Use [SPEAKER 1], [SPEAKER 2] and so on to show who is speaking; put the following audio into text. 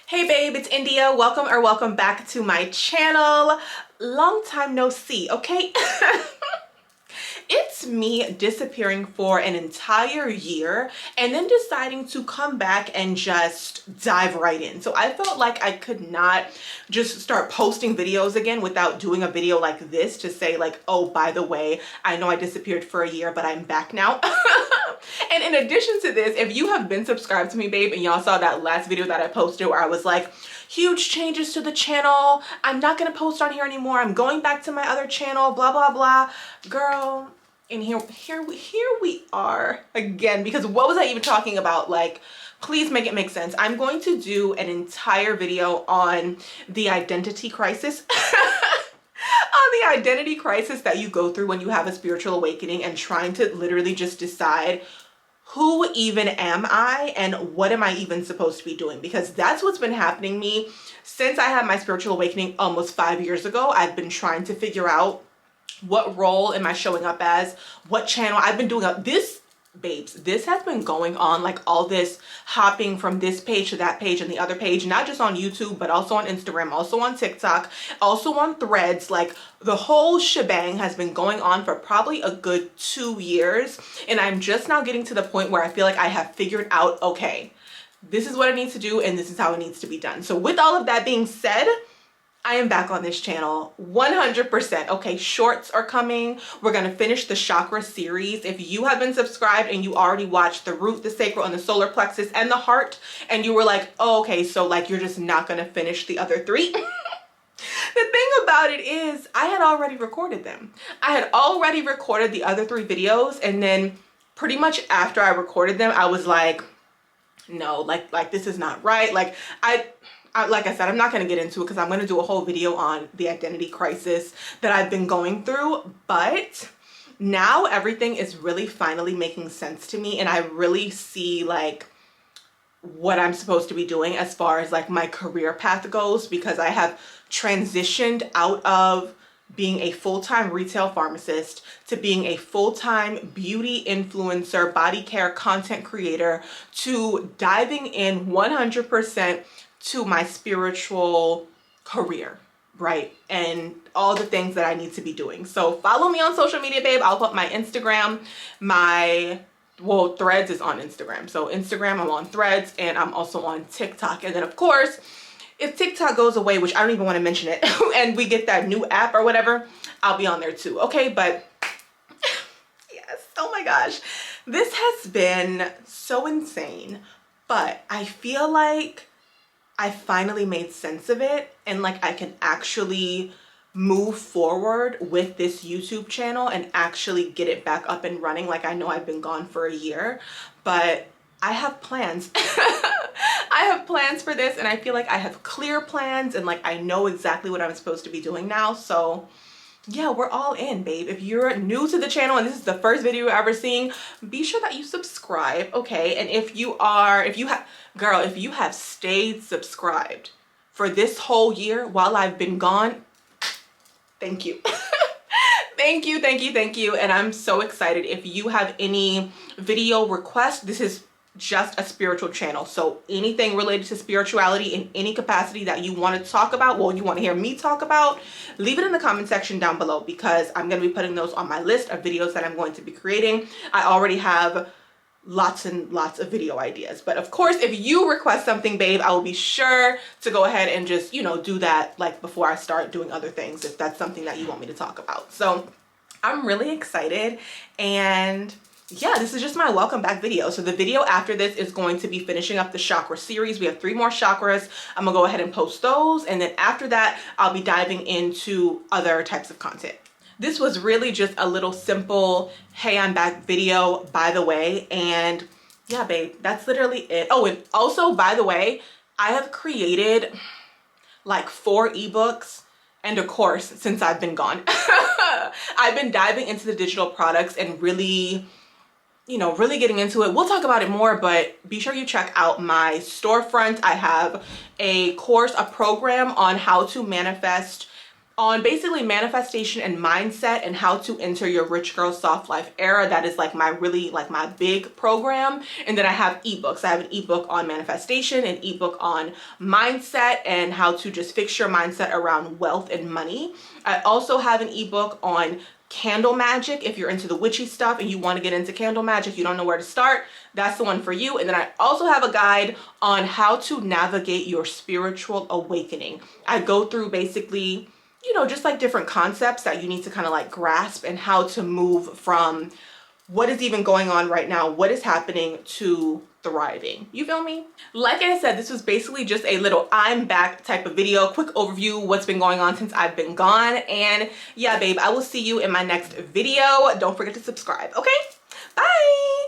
[SPEAKER 1] Hey babe, it's India. Welcome back to my channel. Long time no see, okay? It's me disappearing for an entire year and then deciding to come back and just dive right in. So I felt like I could not just start posting videos again without doing a video like this to say like, oh, by the way, I know I disappeared for a year, but I'm back now. And in addition to this, if you have been subscribed to me, babe, and y'all saw that last video that I posted where I was like, huge changes to the channel, I'm not gonna post on here anymore, I'm going back to my other channel, blah blah blah, girl. And here we are again, because what was I even talking about? Like, please make it make sense. I'm going to do an entire video on the identity crisis. On the identity crisis that you go through when you have a spiritual awakening and trying to literally just decide, who even am I and what am I even supposed to be doing? Because that's what's been happening to me since I had my spiritual awakening almost 5 years ago. I've been trying to figure out, what role am I showing up as? What channel? I've been doing this, babes, this has been going on, like all this hopping from this page to that page and the other page, not just on YouTube, but also on Instagram, also on TikTok, also on Threads. Like the whole shebang has been going on for probably a good 2 years. And I'm just now getting to the point where I feel like I have figured out, okay, this is what I need to do and this is how it needs to be done. So with all of that being said, I am back on this channel 100%. Okay, shorts are coming. We're gonna finish the chakra series. If you have been subscribed and you already watched the root, the sacral, and the solar plexus and the heart, and you were like, oh, okay, so like you're just not gonna finish the other three. The thing about it is I had already recorded them. I had already recorded the other 3 videos, and then pretty much after I recorded them, I was like, no, like this is not right. Like I said, I'm not going to get into it because I'm going to do a whole video on the identity crisis that I've been going through. But now everything is really finally making sense to me, and I really see like what I'm supposed to be doing as far as like my career path goes, because I have transitioned out of being a full-time retail pharmacist to being a full-time beauty influencer, body care content creator, to diving in 100% to my spiritual career, right? And all the things that I need to be doing. So follow me on social media, babe. I'll put my Instagram, Threads is on Instagram. So Instagram, I'm on Threads, and I'm also on TikTok. And then of course, if TikTok goes away, which I don't even want to mention it, and we get that new app or whatever, I'll be on there too. Okay, but yes, oh my gosh, this has been so insane, but I feel like I finally made sense of it, and like I can actually move forward with this YouTube channel and actually get it back up and running. Like I know I've been gone for a year, but I have plans. I have plans for this, and I feel like I have clear plans, and like I know exactly what I'm supposed to be doing now. So yeah, we're all in, babe. If you're new to the channel and this is the first video you're ever seeing, be sure that you subscribe, okay? And if you have stayed subscribed for this whole year while I've been gone, thank you. Thank you. And I'm so excited. If you have any video requests, this is just a spiritual channel, so anything related to spirituality in any capacity that you want to talk about, well, you want to hear me talk about, leave it in the comment section down below, because I'm going to be putting those on my list of videos that I'm going to be creating. I already have lots and lots of video ideas, but of course, if you request something, babe, I will be sure to go ahead and just, you know, do that like before I start doing other things, if that's something that you want me to talk about. So I'm really excited, and yeah, this is just my welcome back video. So the video after this is going to be finishing up the chakra series. We have 3 more chakras. I'm gonna go ahead and post those, and then after that I'll be diving into other types of content. This was really just a little simple, hey, I'm back video, by the way. And yeah, babe, that's literally it. Oh, and also, by the way, I have created like 4 ebooks and a course since I've been gone. I've been diving into the digital products and really, you know, really getting into it. We'll talk about it more, but be sure you check out my storefront. I have a course, a program on how to manifest on basically manifestation and mindset and how to enter your rich girl soft life era. That is like my my big program. And then I have ebooks. I have an ebook on manifestation, an ebook on mindset and how to just fix your mindset around wealth and money. I also have an ebook on candle magic. If you're into the witchy stuff and you want to get into candle magic, you don't know where to start, that's the one for you. And then I also have a guide on how to navigate your spiritual awakening. I go through basically, you know, just like different concepts that you need to kind of like grasp and how to move from what is even going on right now, what is happening, to thriving. You feel me? Like I said, this was basically just a little I'm back type of video, quick overview, what's been going on since I've been gone. And yeah, babe, I will see you in my next video. Don't forget to subscribe, okay? Bye.